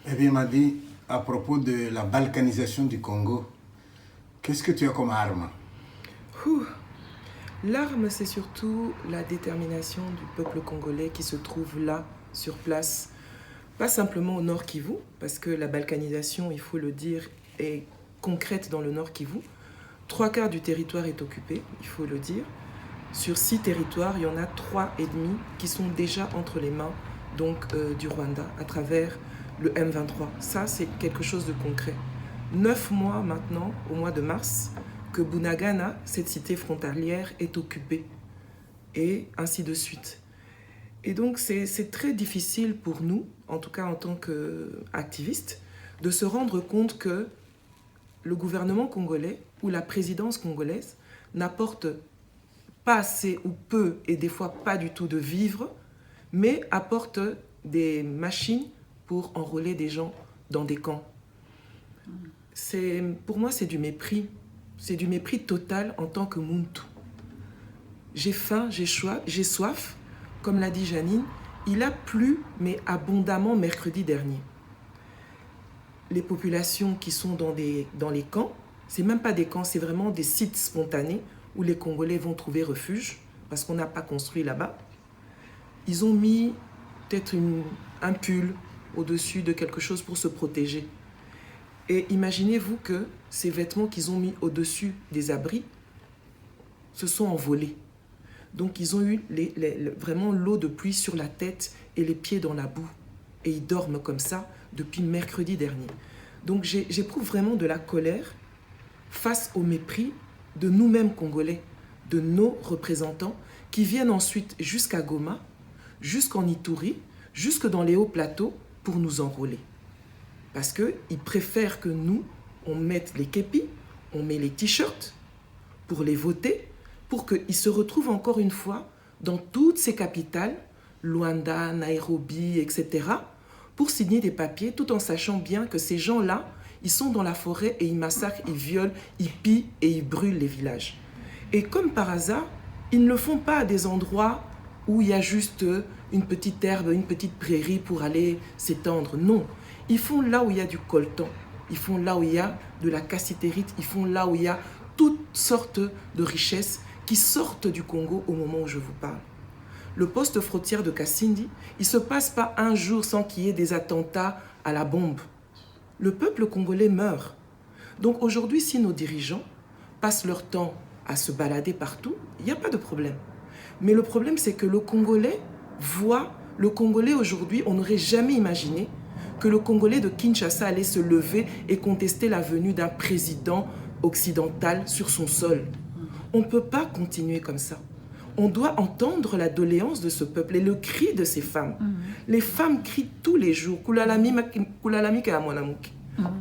Eh bien, Madi, à propos de la balkanisation du Congo, qu'est-ce que tu as comme arme? L'arme, c'est surtout la détermination du peuple congolais qui se trouve là, sur place, pas simplement au Nord Kivu, parce que la balkanisation, il faut le dire, est concrète dans le Nord Kivu. 3/4 du territoire est occupé, il faut le dire. Sur 6 territoires, il y en a 3,5 qui sont déjà entre les mains du Rwanda à travers le M23. Ça, c'est quelque chose de concret. 9 mois maintenant, au mois de mars, que Bunagana, cette cité frontalière, est occupée. Et ainsi de suite. Et donc, c'est très difficile pour nous, en tout cas en tant qu'activistes, de se rendre compte que le gouvernement congolais ou la présidence congolaise n'apporte pas assez ou peu, et des fois pas du tout de vivres, mais apporte des machines pour enrôler des gens dans des camps. Pour moi, c'est du mépris. C'est du mépris total en tant que Muntu. J'ai faim, j'ai soif. Comme l'a dit Janine, il a plu, mais abondamment mercredi dernier. Les populations qui sont dans les camps, c'est même pas des camps, c'est vraiment des sites spontanés où les Congolais vont trouver refuge, parce qu'on n'a pas construit là-bas. Ils ont mis peut-être un pull au-dessus de quelque chose pour se protéger. Et imaginez-vous que ces vêtements qu'ils ont mis au-dessus des abris se sont envolés. Donc ils ont eu vraiment l'eau de pluie sur la tête et les pieds dans la boue. Et ils dorment comme ça depuis mercredi dernier. Donc j'éprouve vraiment de la colère face au mépris de nous-mêmes Congolais, de nos représentants qui viennent ensuite jusqu'à Goma, jusqu'en Ituri, jusque dans les hauts plateaux pour nous enrôler. Parce qu'ils préfèrent que nous, on mette les képis, on met les t-shirts pour les voter, pour qu'ils se retrouvent encore une fois dans toutes ces capitales, Luanda, Nairobi, etc., pour signer des papiers, tout en sachant bien que ces gens-là, ils sont dans la forêt et ils massacrent, ils violent, ils pillent et ils brûlent les villages. Et comme par hasard, ils ne le font pas à des endroits où il y a juste une petite herbe, une petite prairie pour aller s'étendre. Non, ils font là où il y a du coltan, ils font là où il y a de la cassitérite, ils font là où il y a toutes sortes de richesses qui sortent du Congo au moment où je vous parle. Le poste frontière de Kasindi, il ne se passe pas un jour sans qu'il y ait des attentats à la bombe. Le peuple congolais meurt. Donc aujourd'hui, si nos dirigeants passent leur temps à se balader partout, il n'y a pas de problème. Mais le problème, c'est que le Congolais voit, le Congolais aujourd'hui, on n'aurait jamais imaginé que le Congolais de Kinshasa allait se lever et contester la venue d'un président occidental sur son sol. On ne peut pas continuer comme ça. On doit entendre la doléance de ce peuple et le cri de ces femmes. Les femmes crient tous les jours.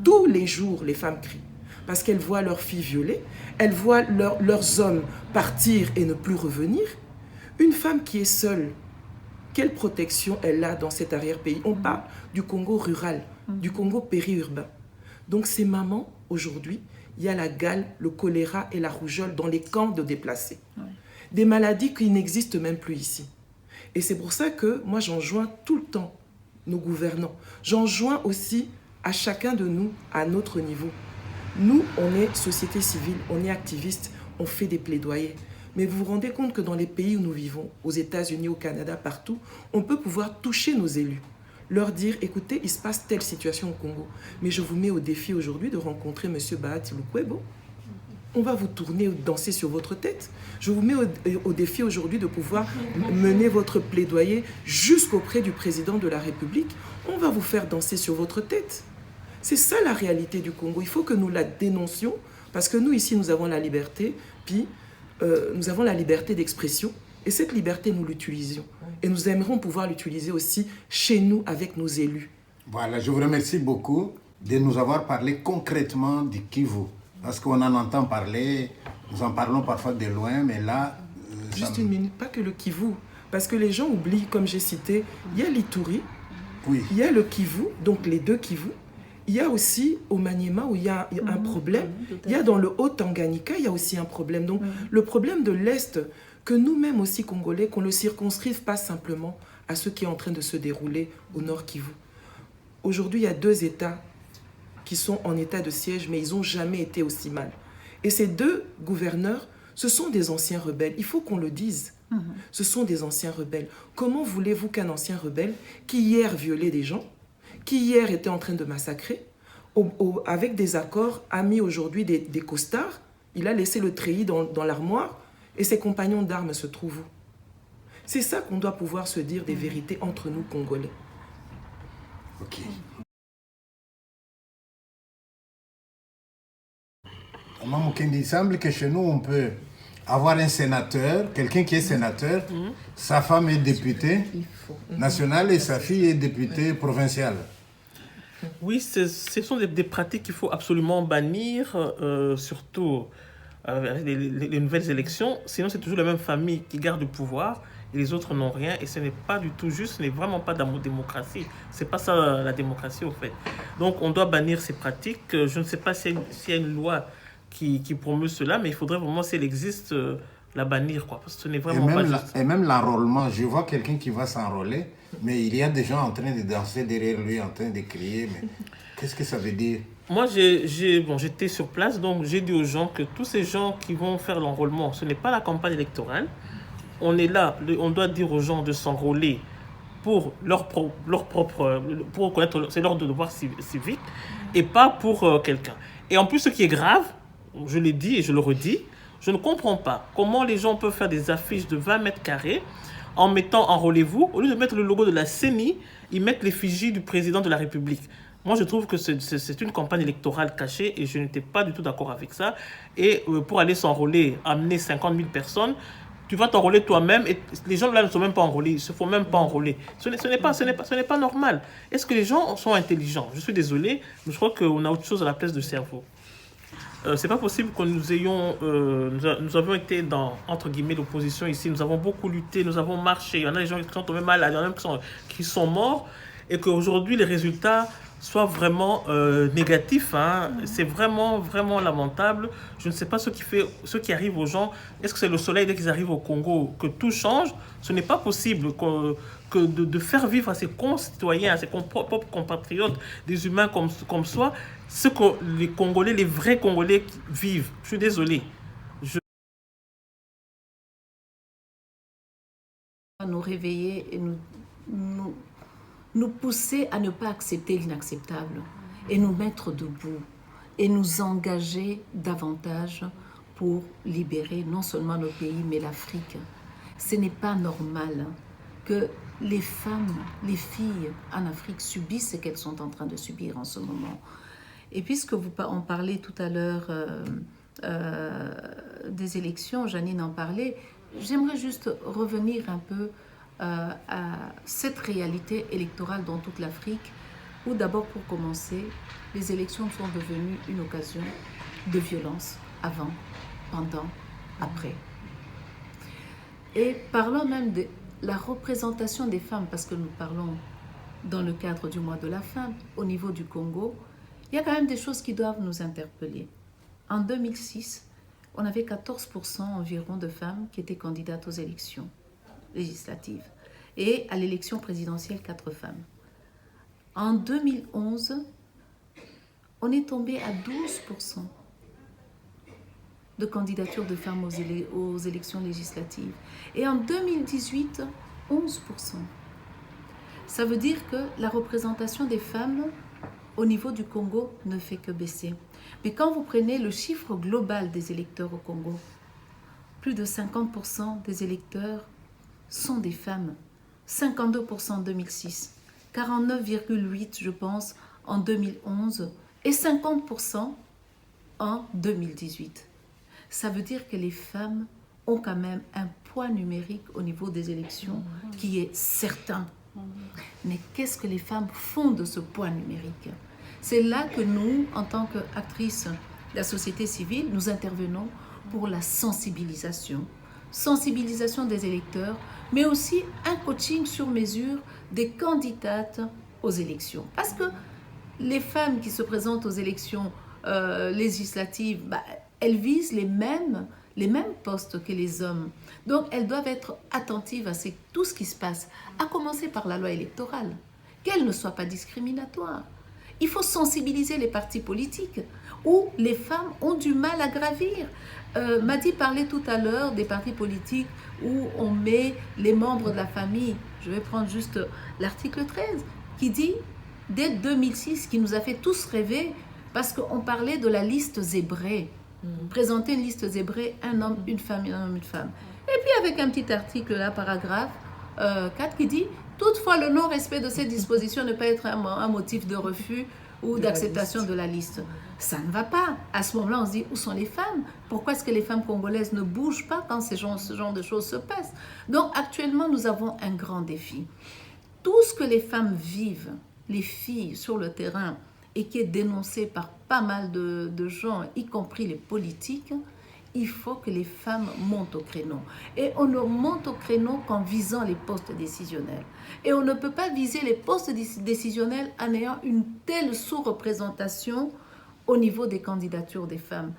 Tous les jours, les femmes crient. Parce qu'elles voient leurs filles violées, elles voient leurs hommes partir et ne plus revenir. Une femme qui est seule, quelle protection elle a dans cet arrière-pays? On parle du Congo rural, du Congo périurbain. Donc ces mamans, aujourd'hui, il y a la gale, le choléra et la rougeole dans les camps de déplacés. Ouais. Des maladies qui n'existent même plus ici. Et c'est pour ça que moi j'enjoins tout le temps nos gouvernants. J'enjoins aussi à chacun de nous à notre niveau. Nous, on est société civile, on est activiste, on fait des plaidoyers. Mais vous vous rendez compte que dans les pays où nous vivons, aux États-Unis, au Canada, partout, on peut pouvoir toucher nos élus, leur dire, écoutez, il se passe telle situation au Congo, mais je vous mets au défi aujourd'hui de rencontrer M. Bahati Lukwebo. On va vous tourner, danser sur votre tête. Je vous mets au défi aujourd'hui de pouvoir mener votre plaidoyer jusqu'auprès du président de la République. On va vous faire danser sur votre tête. C'est ça la réalité du Congo. Il faut que nous la dénoncions, parce que nous, ici, nous avons la liberté, puis nous avons la liberté d'expression, et cette liberté, nous l'utilisons. Et nous aimerions pouvoir l'utiliser aussi chez nous, avec nos élus. Voilà, je vous remercie beaucoup. de nous avoir parlé concrètement du Kivu. Parce qu'on en entend parler, nous en parlons parfois de loin, mais là... Juste une minute, pas que le Kivu. Parce que les gens oublient, comme j'ai cité, il y a l'Ituri, oui. Il y a le Kivu, donc les deux Kivu. Il y a aussi au Maniema où il y a un problème. Il y a dans le Haut-Tanganyika, il y a aussi un problème. Donc le problème de l'Est, que nous-mêmes aussi Congolais, qu'on ne le circonscrive pas simplement à ce qui est en train de se dérouler au Nord Kivu. Aujourd'hui, il y a 2 États qui sont en état de siège, mais ils n'ont jamais été aussi mal. Et ces 2 gouverneurs, ce sont des anciens rebelles. Il faut qu'on le dise. Ce sont des anciens rebelles. Comment voulez-vous qu'un ancien rebelle, qui hier violait des gens, qui hier était en train de massacrer, avec des accords, a mis aujourd'hui des costards, il a laissé le treillis dans l'armoire, et ses compagnons d'armes se trouvent où? C'est ça qu'on doit pouvoir se dire des vérités entre nous, Congolais. Ok. Maman Mukendi, il semble que chez nous, on peut avoir un sénateur, quelqu'un qui est sénateur, sa femme est députée nationale et sa fille est députée provinciale. Oui, ce sont des pratiques qu'il faut absolument bannir, surtout avec les nouvelles élections. Sinon, c'est toujours la même famille qui garde le pouvoir et les autres n'ont rien. Et ce n'est pas du tout juste, ce n'est vraiment pas de la démocratie. Ce n'est pas ça la démocratie, au fait. Donc, on doit bannir ces pratiques. Je ne sais pas s'il y a une loi qui promeut cela, mais il faudrait vraiment, si elle existe, la bannir, quoi, parce que ce n'est vraiment pas juste. Et même l'enrôlement, je vois quelqu'un qui va s'enrôler, mais il y a des gens en train de danser derrière lui, en train de crier, mais qu'est-ce que ça veut dire? Moi, j'étais sur place, donc j'ai dit aux gens que tous ces gens qui vont faire l'enrôlement, ce n'est pas la campagne électorale. On est là, on doit dire aux gens de s'enrôler pour leur propre, pour reconnaître, c'est leur devoir civique, et pas pour quelqu'un. Et en plus, ce qui est grave, je l'ai dit et je le redis, je ne comprends pas comment les gens peuvent faire des affiches de 20 mètres carrés en mettant enrôlez-vous, au lieu de mettre le logo de la CENI, ils mettent l'effigie du président de la République. Moi, je trouve que c'est une campagne électorale cachée et je n'étais pas du tout d'accord avec ça. Et pour aller s'enrôler, amener 50 000 personnes, tu vas t'enrôler toi-même et les gens là ne sont même pas enrôlés, ils ne se font même pas enrôler. Ce n'est pas normal. Est-ce que les gens sont intelligents? Je suis désolé, mais je crois qu'on a autre chose à la place du cerveau. C'est pas possible que nous avons été dans, entre guillemets, l'opposition ici. Nous avons beaucoup lutté, nous avons marché. Il y en a des gens qui sont tombés malades, il y en a qui sont morts. Et qu'aujourd'hui, les résultats soient vraiment négatifs. Hein. C'est vraiment, vraiment lamentable. Je ne sais pas ce qui arrive aux gens. Est-ce que c'est le soleil dès qu'ils arrivent au Congo que tout change? Ce n'est pas possible que de faire vivre à ses concitoyens, à ses propres compatriotes, des humains comme soi, ce que les Congolais, les vrais Congolais vivent. Je suis désolé. Nous réveiller et nous pousser à ne pas accepter l'inacceptable et nous mettre debout et nous engager davantage pour libérer non seulement nos pays mais l'Afrique. Ce n'est pas normal que les femmes, les filles en Afrique subissent ce qu'elles sont en train de subir en ce moment. Et puisque on parlait tout à l'heure des élections, Janine en parlait, j'aimerais juste revenir un peu à cette réalité électorale dans toute l'Afrique, où d'abord, pour commencer, les élections sont devenues une occasion de violence avant, pendant, après. Et parlons même de la représentation des femmes, parce que nous parlons dans le cadre du mois de la femme, au niveau du Congo, il y a quand même des choses qui doivent nous interpeller. En 2006, on avait 14% environ de femmes qui étaient candidates aux élections législatives. Et à l'élection présidentielle, 4 femmes. En 2011, on est tombé à 12% de candidatures de femmes aux élections législatives. Et en 2018, 11%. Ça veut dire que la représentation des femmes au niveau du Congo ne fait que baisser. Mais quand vous prenez le chiffre global des électeurs au Congo, plus de 50% des électeurs sont des femmes. 52% en 2006, 49,8% je pense en 2011 et 50% en 2018. Ça veut dire que les femmes ont quand même un poids numérique au niveau des élections qui est certain. Mais qu'est-ce que les femmes font de ce poids numérique? C'est là que nous, en tant qu'actrices de la société civile, nous intervenons pour la sensibilisation. Sensibilisation des électeurs, mais aussi un coaching sur mesure des candidates aux élections. Parce que les femmes qui se présentent aux élections législatives, elles visent les mêmes postes que les hommes. Donc, elles doivent être attentives à tout ce qui se passe, à commencer par la loi électorale, qu'elle ne soit pas discriminatoire. Il faut sensibiliser les partis politiques où les femmes ont du mal à gravir. Madi parlait tout à l'heure des partis politiques où on met les membres de la famille. Je vais prendre juste l'article 13 qui dit, dès 2006, qui nous a fait tous rêver parce qu'on parlait de la liste zébrée. Présenter une liste zébrée, un homme, une femme, un homme, une femme. Et puis avec un petit article là, paragraphe 4 qui dit, toutefois le non-respect de ces dispositions ne peut être un motif de refus ou d'acceptation de la liste. Ça ne va pas. À ce moment-là, on se dit, où sont les femmes? Pourquoi est-ce que les femmes congolaises ne bougent pas quand ce genre de choses se passent? Donc actuellement, nous avons un grand défi. Tout ce que les femmes vivent, les filles sur le terrain, et qui est dénoncé par pas mal de gens, y compris les politiques, il faut que les femmes montent au créneau. Et on ne monte au créneau qu'en visant les postes décisionnels. Et on ne peut pas viser les postes décisionnels en ayant une telle sous-représentation au niveau des candidatures des femmes.